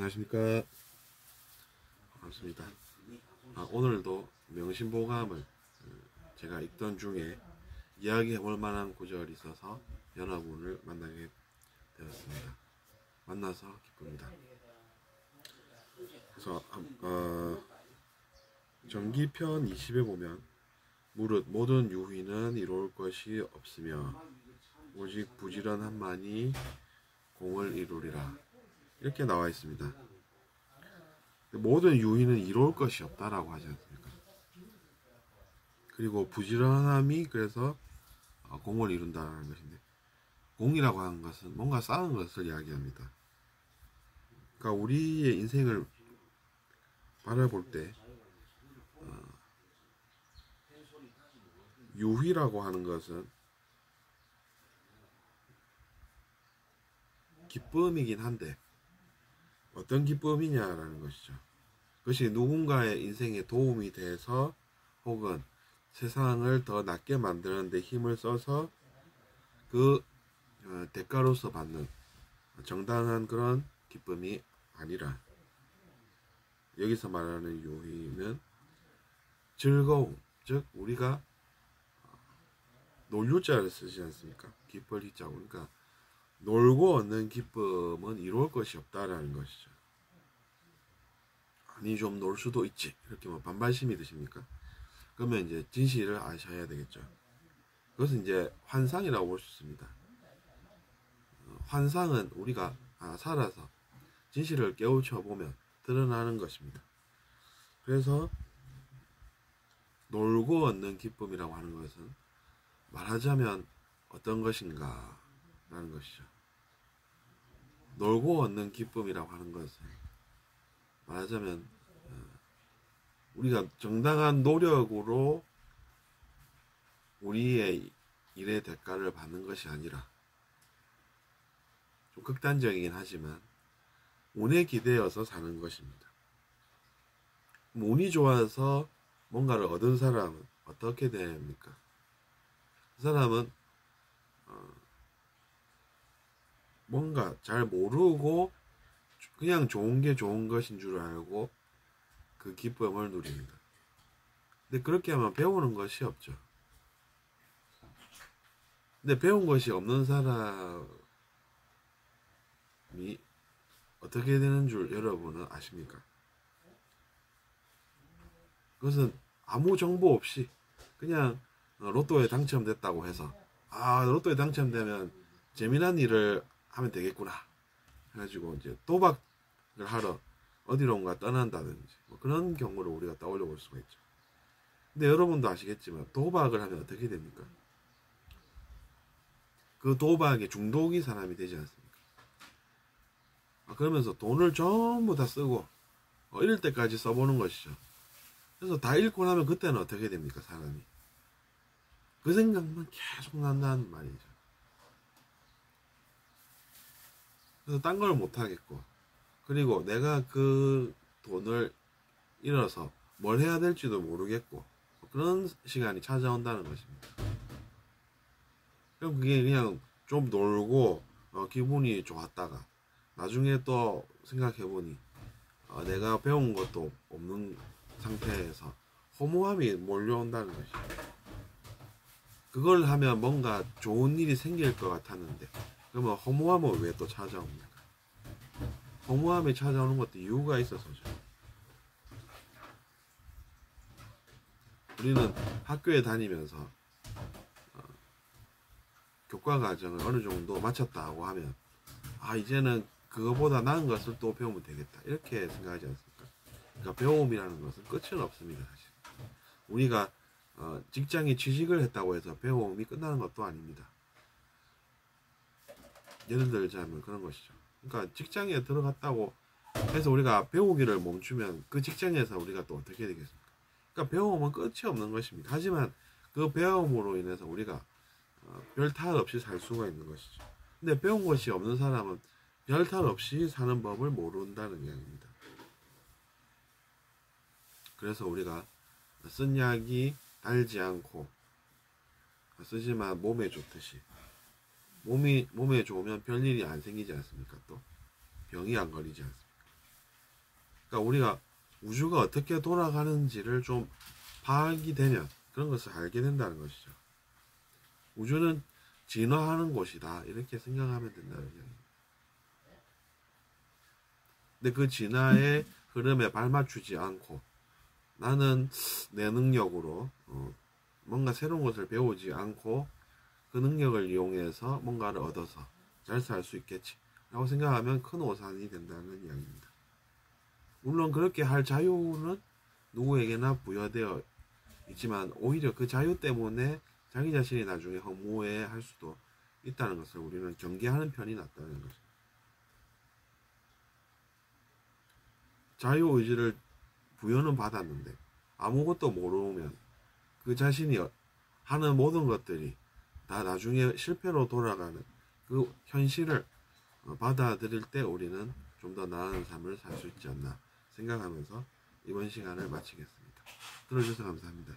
안녕하십니까. 반갑습니다. 오늘도 명심보감을 제가 읽던 중에 이야기해볼 만한 구절이 있어서 여러분을 만나게 되었습니다. 만나서 기쁩니다. 그래서 정기편 20에 보면 무릇 모든 유희는 이룰 것이 없으며 오직 부지런함만이 공을 이루리라, 이렇게 나와 있습니다. 모든 유희는 이룰 것이 없다라고 하지 않습니까? 그리고 부지런함이 그래서 공을 이룬다는 것인데, 공이라고 하는 것은 뭔가 쌓은 것을 이야기합니다. 그러니까 우리의 인생을 바라볼 때 유희라고 하는 것은 기쁨이긴 한데 어떤 기쁨이냐라는 것이죠. 그것이 누군가의 인생에 도움이 돼서 혹은 세상을 더 낫게 만드는 데 힘을 써서 그 대가로서 받는 정당한 그런 기쁨이 아니라, 여기서 말하는 유희는 즐거움, 즉 우리가 놀유자를 쓰지 않습니까? 기쁠 희자고. 그러니까 놀고 얻는 기쁨은 이룰 것이 없다라는 것이죠. 아니 좀 놀 수도 있지, 이렇게 뭐 반발심이 드십니까? 그러면 이제 진실을 아셔야 되겠죠. 그것은 이제 환상이라고 볼 수 있습니다. 환상은 우리가 살아서 진실을 깨우쳐 보면 드러나는 것입니다. 그래서 놀고 얻는 기쁨이라고 하는 것은 말하자면 어떤 것인가 라는 것이죠. 놀고 얻는 기쁨이라고 하는 것은 말하자면 우리가 정당한 노력으로 우리의 일의 대가를 받는 것이 아니라, 좀 극단적이긴 하지만 운에 기대어서 사는 것입니다. 운이 좋아서 뭔가를 얻은 사람은 어떻게 됩니까? 그 사람은 뭔가 잘 모르고 그냥 좋은 게 좋은 것인 줄 알고 그 기쁨을 누립니다. 근데 그렇게 하면 배우는 것이 없죠. 근데 배운 것이 없는 사람이 어떻게 되는 줄 여러분은 아십니까? 그것은 아무 정보 없이 그냥 로또에 당첨됐다고 해서 로또에 당첨되면 재미난 일을 하면 되겠구나 해가지고 이제 도박을 하러 어디론가 떠난다든지 뭐 그런 경우를 우리가 떠올려 볼 수가 있죠. 근데 여러분도 아시겠지만 도박을 하면 어떻게 됩니까? 그 도박에 중독이 사람이 되지 않습니까? 그러면서 돈을 전부 다 쓰고 잃을 때까지 써보는 것이죠. 그래서 다 잃고 나면 그때는 어떻게 됩니까? 사람이 그 생각만 계속 난다는 말이죠. 그래서 딴 걸 못하겠고, 그리고 내가 그 돈을 잃어서 뭘 해야 될지도 모르겠고, 그런 시간이 찾아온다는 것입니다. 그럼 그게 그냥 좀 놀고 기분이 좋았다가 나중에 또 생각해보니 내가 배운 것도 없는 상태에서 허무함이 몰려온다는 것이죠. 그걸 하면 뭔가 좋은 일이 생길 것 같았는데, 그러면 허무함은 왜 또 찾아옵니까? 허무함이 찾아오는 것도 이유가 있어서죠. 우리는 학교에 다니면서 교과 과정을 어느 정도 마쳤다고 하면 이제는 그거보다 나은 것을 또 배우면 되겠다, 이렇게 생각하지 않습니까? 그러니까 배움이라는 것은 끝은 없습니다. 사실 우리가 직장에 취직을 했다고 해서 배움이 끝나는 것도 아닙니다. 예를 들자면 그런 것이죠. 그러니까 직장에 들어갔다고 해서 우리가 배우기를 멈추면 그 직장에서 우리가 또 어떻게 되겠습니까? 그러니까 배움은 끝이 없는 것입니다. 하지만 그 배움으로 인해서 우리가 별 탈 없이 살 수가 있는 것이죠. 근데 배운 것이 없는 사람은 별 탈 없이 사는 법을 모른다는 이야기입니다. 그래서 우리가 쓴 약이 달지 않고 쓰지만 몸에 좋듯이, 몸에 좋으면 별일이 안 생기지 않습니까? 또 병이 안 걸리지 않습니까? 그러니까 우리가 우주가 어떻게 돌아가는지를 좀 파악이 되면 그런 것을 알게 된다는 것이죠. 우주는 진화하는 곳이다. 이렇게 생각하면 된다는 얘기입니다. 근데 그 진화의 흐름에 발맞추지 않고 나는 내 능력으로 뭔가 새로운 것을 배우지 않고 그 능력을 이용해서 뭔가를 얻어서 잘 살 수 있겠지 라고 생각하면 큰 오산이 된다는 이야기입니다. 물론 그렇게 할 자유는 누구에게나 부여되어 있지만 오히려 그 자유 때문에 자기 자신이 나중에 허무해할 수도 있다는 것을 우리는 경계하는 편이 낫다는 거죠. 자유의지를 부여는 받았는데 아무것도 모르면 그 자신이 하는 모든 것들이 다 나중에 실패로 돌아가는 그 현실을 받아들일 때 우리는 좀 더 나은 삶을 살 수 있지 않나 생각하면서 이번 시간을 마치겠습니다. 들어주셔서 감사합니다.